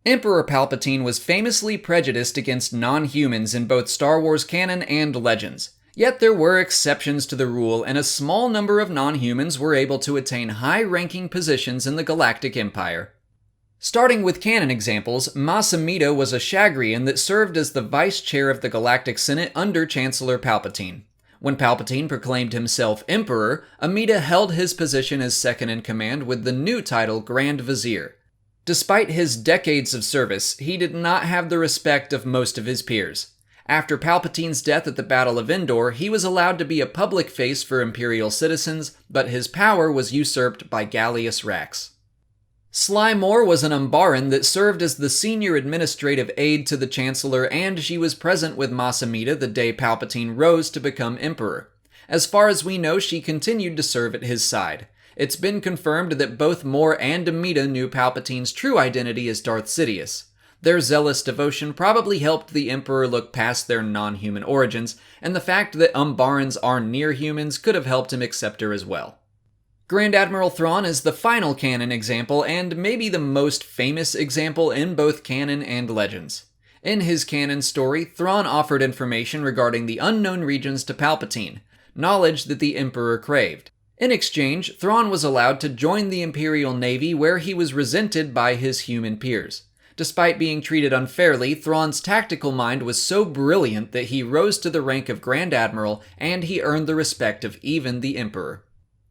Emperor Palpatine was famously prejudiced against non-humans in both Star Wars canon and Legends. Yet there were exceptions to the rule, and a small number of non-humans were able to attain high-ranking positions in the Galactic Empire. Starting with canon examples, Masami was a Shagrian that served as the vice chair of the Galactic Senate under Chancellor Palpatine. When Palpatine proclaimed himself Emperor, Amida held his position as second-in-command with the new title Grand Vizier. Despite his decades of service, he did not have the respect of most of his peers. After Palpatine's death at the Battle of Endor, he was allowed to be a public face for Imperial citizens, but his power was usurped by Gallius Rax. Sly Moore was an Umbaran that served as the senior administrative aide to the Chancellor, and she was present with Masami the day Palpatine rose to become Emperor. As far as we know, she continued to serve at his side. It's been confirmed that both Moore and Amida knew Palpatine's true identity as Darth Sidious. Their zealous devotion probably helped the Emperor look past their non-human origins, and the fact that Umbarans are near humans could have helped him accept her as well. Grand Admiral Thrawn is the final canon example, and maybe the most famous example in both canon and Legends. In his canon story, Thrawn offered information regarding the unknown regions to Palpatine, knowledge that the Emperor craved. In exchange, Thrawn was allowed to join the Imperial Navy, where he was resented by his human peers. Despite being treated unfairly, Thrawn's tactical mind was so brilliant that he rose to the rank of Grand Admiral, and he earned the respect of even the Emperor.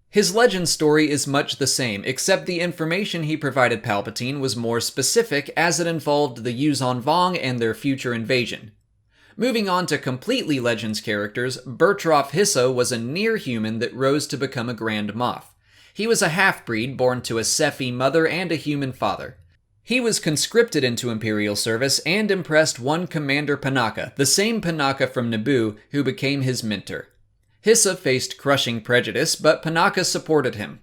His legend story is much the same, except the information he provided Palpatine was more specific, as it involved the Yuuzhan Vong and their future invasion. Moving on to completely Legends characters, Bertroff Hissa was a near-human that rose to become a Grand Moff. He was a half-breed born to a Sephi mother and a human father. He was conscripted into Imperial service and impressed one Commander Panaka, the same Panaka from Naboo, who became his mentor. Hissa faced crushing prejudice, but Panaka supported him.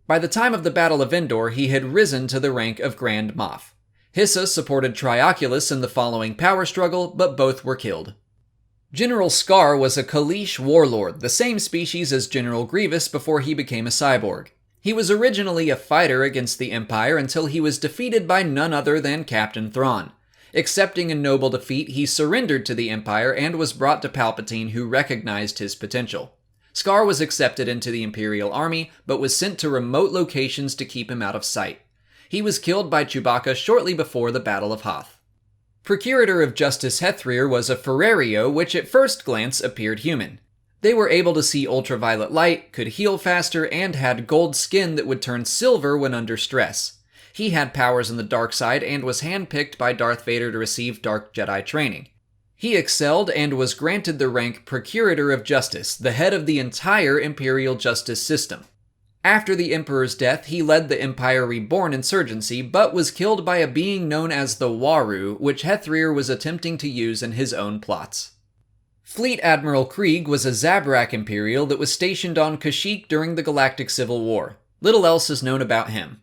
By the time of the Battle of Endor, he had risen to the rank of Grand Moff. Hissa supported Trioculus in the following power struggle, but both were killed. General Skaar was a Kaleesh warlord, the same species as General Grievous before he became a cyborg. He was originally a fighter against the Empire until he was defeated by none other than Captain Thrawn. Accepting a noble defeat, he surrendered to the Empire and was brought to Palpatine, who recognized his potential. Skaar was accepted into the Imperial Army, but was sent to remote locations to keep him out of sight. He was killed by Chewbacca shortly before the Battle of Hoth. Procurator of Justice Hethreer was a Ferrario, which at first glance appeared human. They were able to see ultraviolet light, could heal faster, and had gold skin that would turn silver when under stress. He had powers in the dark side and was handpicked by Darth Vader to receive Dark Jedi training. He excelled and was granted the rank Procurator of Justice, the head of the entire Imperial justice system. After the Emperor's death, he led the Empire Reborn insurgency, but was killed by a being known as the Waru, which Hethreer was attempting to use in his own plots. Fleet Admiral Krieg was a Zabrak Imperial that was stationed on Kashyyyk during the Galactic Civil War. Little else is known about him.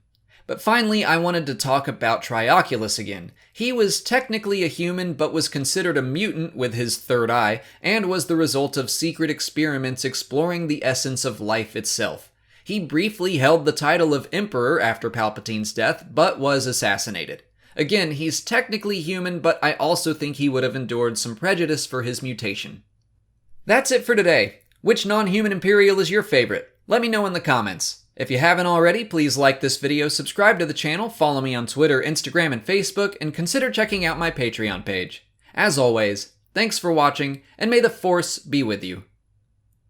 But finally, I wanted to talk about Trioculus again. He was technically a human, but was considered a mutant with his third eye, and was the result of secret experiments exploring the essence of life itself. He briefly held the title of Emperor after Palpatine's death, but was assassinated. Again, he's technically human, but I also think he would have endured some prejudice for his mutation. That's it for today. Which non-human Imperial is your favorite? Let me know in the comments. If you haven't already, please like this video, subscribe to the channel, follow me on Twitter, Instagram, and Facebook, and consider checking out my Patreon page. As always, thanks for watching, and may the Force be with you.